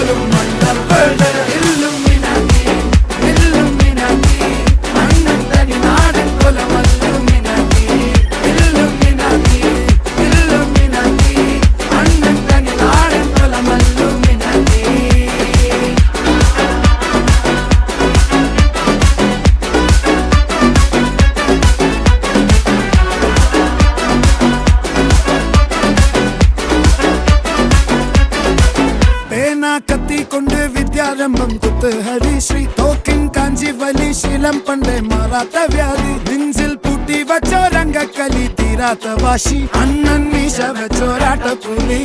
പോലും മണ്ടപ്പേട് Illuminati Illuminati അണ്ണൻ തനി നാടൻ കൊലമല്ലുമിനാറ്റി ഇല്ലുമിനാറ്റി ഇല്ലുമിനാറ്റി അണ്ണൻ തനി നാടൻ കൊലമല്ലുമിനാറ്റി. കത്തി കൊണ്ട് വിദ്യാരംഭം കുത്ത് ഹരിശ്രീ തോക്കിൻ കാഞ്ചി വലി ശീലം പണ്ടേ മാറാത്ത വ്യാധി നെഞ്ചിൽ പൂട്ടി വച്ചോരംഗക്കലി തീരാത്ത വാശി അണ്ണൻ മീശ വെച്ചോരാട്ട പുലി